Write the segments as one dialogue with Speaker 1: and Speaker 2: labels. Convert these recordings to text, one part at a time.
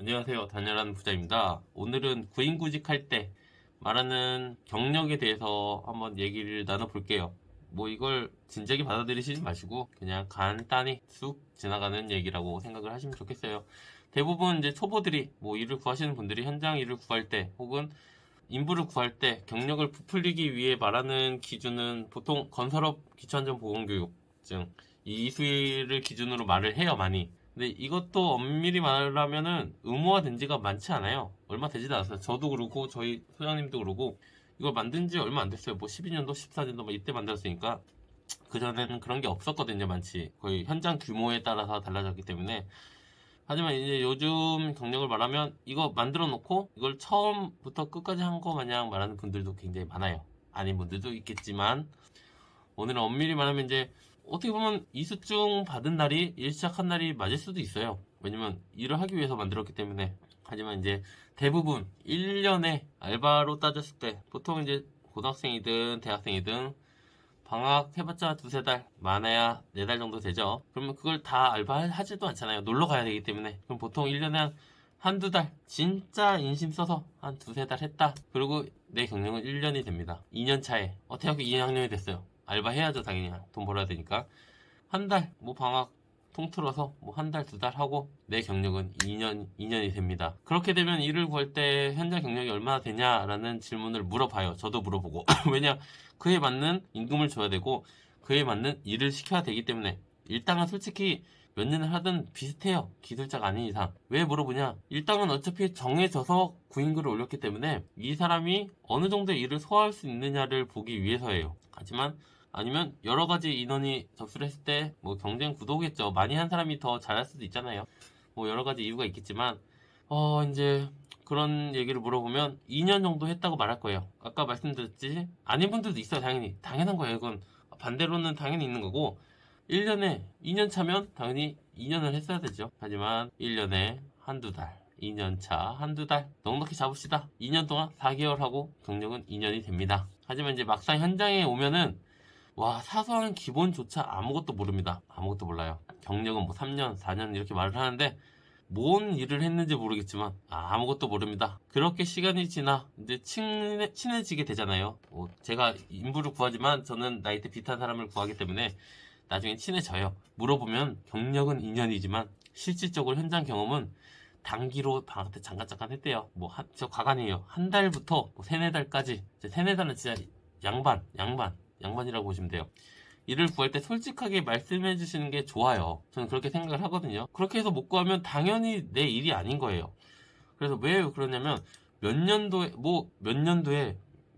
Speaker 1: 안녕하세요. 단열한 부자입니다. 오늘은 구인구직할 때 말하는 경력에 대해서 한번 얘기를 나눠볼게요. 뭐 이걸 진지하게 받아들이시지 마시고 그냥 간단히 쑥 지나가는 얘기라고 생각을 하시면 좋겠어요. 대부분 이제 초보들이 뭐 일을 구하시는 분들이 현장 일을 구할 때 혹은 인부를 구할 때 경력을 부풀리기 위해 말하는 기준은 보통 건설업 기초안전보건교육증 이 수위를 기준으로 말을 해요, 많이. 근데 이것도 엄밀히 말하면은 의무화된 지가 많지 않아요. 얼마 되지도 않았어요. 저도 그렇고 저희 소장님도 그러고 이걸 만든 지 얼마 안 됐어요. 뭐 12년도 14년도 막 이때 만들었으니까 그전에는 그런 게 없었거든요. 많지. 거의 현장 규모에 따라서 달라졌기 때문에. 하지만 이제 요즘 경력을 말하면 이거 만들어 놓고 이걸 처음부터 끝까지 한 거 마냥 말하는 분들도 굉장히 많아요. 아닌 분들도 있겠지만 오늘은 엄밀히 말하면 이제 어떻게 보면 이수증 받은 날이 일 시작한 날이 맞을 수도 있어요. 왜냐면 일을 하기 위해서 만들었기 때문에. 하지만 이제 대부분 1년에 알바로 따졌을 때 보통 이제 고등학생이든 대학생이든 방학 해봤자 두세 달, 많아야 네 달 정도 되죠. 그러면 그걸 다 알바하지도 않잖아요. 놀러 가야 되기 때문에. 그럼 보통 1년에 한두 달, 진짜 인심 써서 한 두세 달 했다. 그리고 내 경력은 1년이 됩니다. 2년 차에. 대학교 2학년이 됐어요. 알바 해야죠, 당연히. 돈 벌어야 되니까. 한 달, 뭐 방학 통틀어서 뭐 한 달, 두 달 하고 내 경력은 2년이 됩니다. 그렇게 되면 일을 구할 때 현장 경력이 얼마나 되냐라는 질문을 물어봐요. 저도 물어보고. 왜냐, 그에 맞는 임금을 줘야 되고 그에 맞는 일을 시켜야 되기 때문에 일당은 솔직히 몇 년을 하든 비슷해요. 기술자가 아닌 이상. 왜 물어보냐? 일당은 어차피 정해져서 구인글을 올렸기 때문에 이 사람이 어느 정도의 일을 소화할 수 있느냐를 보기 위해서예요. 하지만 아니면 여러 가지 인원이 접수를 했을 때 뭐 경쟁 구도겠죠. 많이 한 사람이 더 잘할 수도 있잖아요. 뭐 여러 가지 이유가 있겠지만 이제 그런 얘기를 물어보면 2년 정도 했다고 말할 거예요. 아까 말씀드렸지 아닌 분들도 있어요. 당연히 당연한 거예요. 이건 반대로는 당연히 있는 거고 1년에 2년 차면 당연히 2년을 했어야 되죠. 하지만 1년에 한두 달 2년 차 한두 달 넉넉히 잡읍시다. 2년 동안 4개월 하고 경력은 2년이 됩니다. 하지만 이제 막상 현장에 오면은 와, 사소한 기본조차 아무것도 모릅니다. 아무것도 몰라요. 경력은 뭐 3년, 4년 이렇게 말을 하는데 뭔 일을 했는지 모르겠지만 아무것도 모릅니다. 그렇게 시간이 지나 이제 친해지게 되잖아요. 제가 인부를 구하지만 저는 나이대 비슷한 사람을 구하기 때문에 나중에 친해져요. 물어보면 경력은 2년이지만 실질적으로 현장 경험은 단기로 방학 때 잠깐 했대요. 저 과간이에요. 한 달부터 뭐 세네 달까지. 세네 달은 진짜 양반이라고 보시면 돼요. 일을 구할 때 솔직하게 말씀해 주시는 게 좋아요. 저는 그렇게 생각을 하거든요. 그렇게 해서 못 구하면 당연히 내 일이 아닌 거예요. 그래서 왜 그러냐면 몇 년도에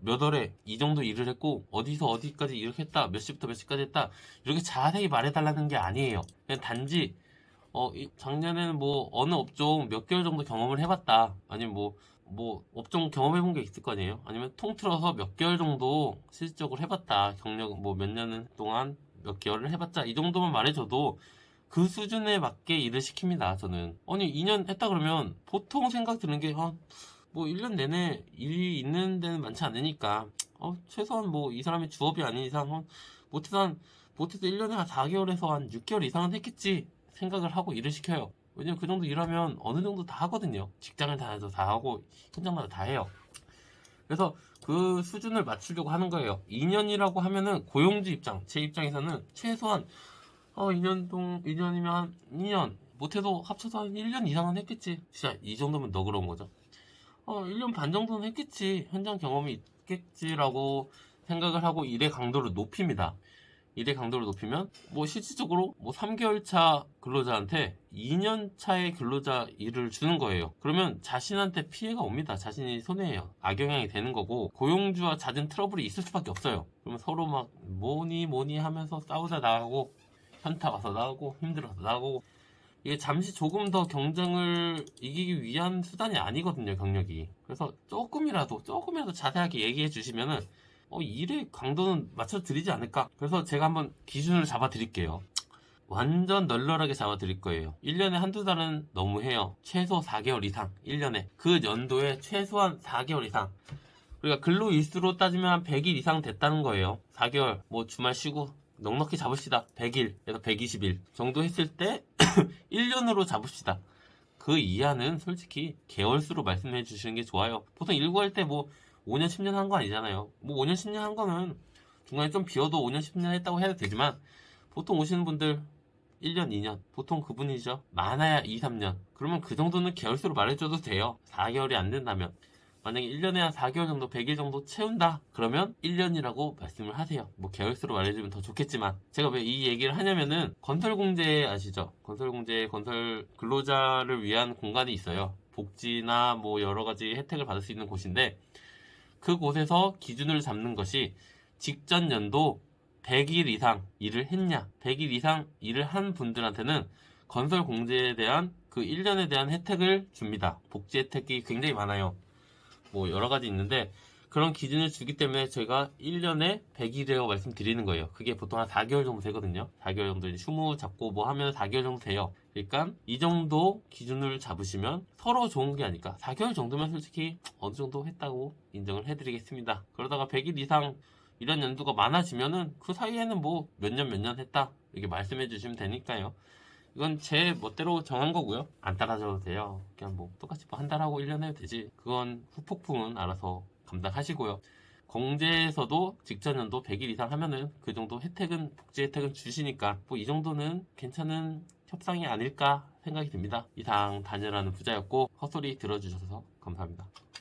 Speaker 1: 몇 월에 이 정도 일을 했고 어디서 어디까지 이렇게 했다, 몇 시부터 몇 시까지 했다, 이렇게 자세히 말해달라는 게 아니에요. 그냥 단지 작년에는 뭐 어느 업종 몇 개월 정도 경험을 해봤다, 아니면 뭐 업종 경험해본 게 있을 거 아니에요. 아니면 통틀어서 몇 개월 정도 실질적으로 해봤다, 경력 뭐 몇 년 동안 몇 개월을 해봤자, 이 정도만 말해줘도 그 수준에 맞게 일을 시킵니다. 저는. 아니 2년 했다 그러면 보통 생각 드는 게 뭐 1년 내내 일이 있는 데는 많지 않으니까 최소한 뭐 이 사람이 주업이 아닌 이상 못해서 1년에 한 4개월에서 한 6개월 이상은 했겠지 생각을 하고 일을 시켜요. 왜냐면 그 정도 일하면 어느 정도 다 하거든요. 직장을 다녀도 다 하고 현장마다 다 해요. 그래서 그 수준을 맞추려고 하는 거예요. 2년이라고 하면은 고용주 입장, 제 입장에서는 최소한 2년이면 한 2년, 못해도 합쳐서 한 1년 이상은 했겠지. 진짜 이 정도면 너그러운 거죠. 1년 반 정도는 했겠지. 현장 경험이 있겠지라고 생각을 하고 일의 강도를 높입니다. 일의 강도를 높이면 뭐 실질적으로 뭐 3개월 차 근로자한테 2년 차의 근로자 일을 주는 거예요. 그러면 자신한테 피해가 옵니다. 자신이 손해예요. 악영향이 되는 거고 고용주와 잦은 트러블이 있을 수밖에 없어요. 그러면 서로 막 뭐니 하면서 싸우다 나가고 현타 와서 나가고 힘들어서 나가고, 이게 잠시 조금 더 경쟁을 이기기 위한 수단이 아니거든요, 경력이. 그래서 조금이라도 자세하게 얘기해 주시면은 일의 강도는 맞춰드리지 않을까. 그래서 제가 한번 기준을 잡아 드릴게요. 완전 널널하게 잡아 드릴 거예요. 1년에 한두 달은 너무해요. 최소 4개월 이상. 1년에 그 연도에 최소한 4개월 이상. 그러니까 근로일수로 따지면 한 100일 이상 됐다는 거예요. 4개월 뭐 주말 쉬고 넉넉히 잡읍시다. 100일에서 120일 정도 했을 때 1년으로 잡읍시다. 그 이하는 솔직히 개월수로 말씀해 주시는 게 좋아요. 보통 일구할 때 뭐 5년 10년 한 거 아니잖아요. 뭐 5년 10년 한 거는 중간에 좀 비워도 5년 10년 했다고 해도 되지만, 보통 오시는 분들 1년 2년 보통 그분이죠. 많아야 2, 3년. 그러면 그 정도는 개월수로 말해줘도 돼요. 4개월이 안 된다면. 만약에 1년에 한 4개월 정도, 100일 정도 채운다? 그러면 1년이라고 말씀을 하세요. 뭐 개월수로 말해주면 더 좋겠지만, 제가 왜 이 얘기를 하냐면은, 건설공제 아시죠? 건설공제, 건설 근로자를 위한 공간이 있어요. 복지나 뭐 여러 가지 혜택을 받을 수 있는 곳인데, 그곳에서 기준을 잡는 것이 직전 연도 100일 이상 일을 했냐, 100일 이상 일을 한 분들한테는 건설공제에 대한 그 1년에 대한 혜택을 줍니다. 복지 혜택이 굉장히 많아요. 뭐 여러 가지 있는데, 그런 기준을 주기 때문에 제가 1년에 100일이라고 말씀드리는 거예요. 그게 보통 한 4개월 정도 되거든요. 4개월 정도 이제 휴무 잡고 뭐 하면 4개월 정도 돼요. 그러니까 이 정도 기준을 잡으시면 서로 좋은 게 아닐까. 4개월 정도면 솔직히 어느 정도 했다고 인정을 해드리겠습니다. 그러다가 100일 이상 이런 연도가 많아지면은 그 사이에는 뭐 몇 년 했다 이렇게 말씀해 주시면 되니까요. 이건 제 멋대로 정한 거고요. 안 따라줘도 돼요. 그냥 뭐 똑같이 뭐 한 달 하고 1년 해도 되지. 그건 후폭풍은 알아서 감당하시고요. 공제에서도 직전 연도 100일 이상 하면은 그 정도 혜택은, 복지 혜택은 주시니까 뭐 이 정도는 괜찮은 협상이 아닐까 생각이 듭니다. 이상 다녀라는 부자였고, 헛소리 들어주셔서 감사합니다.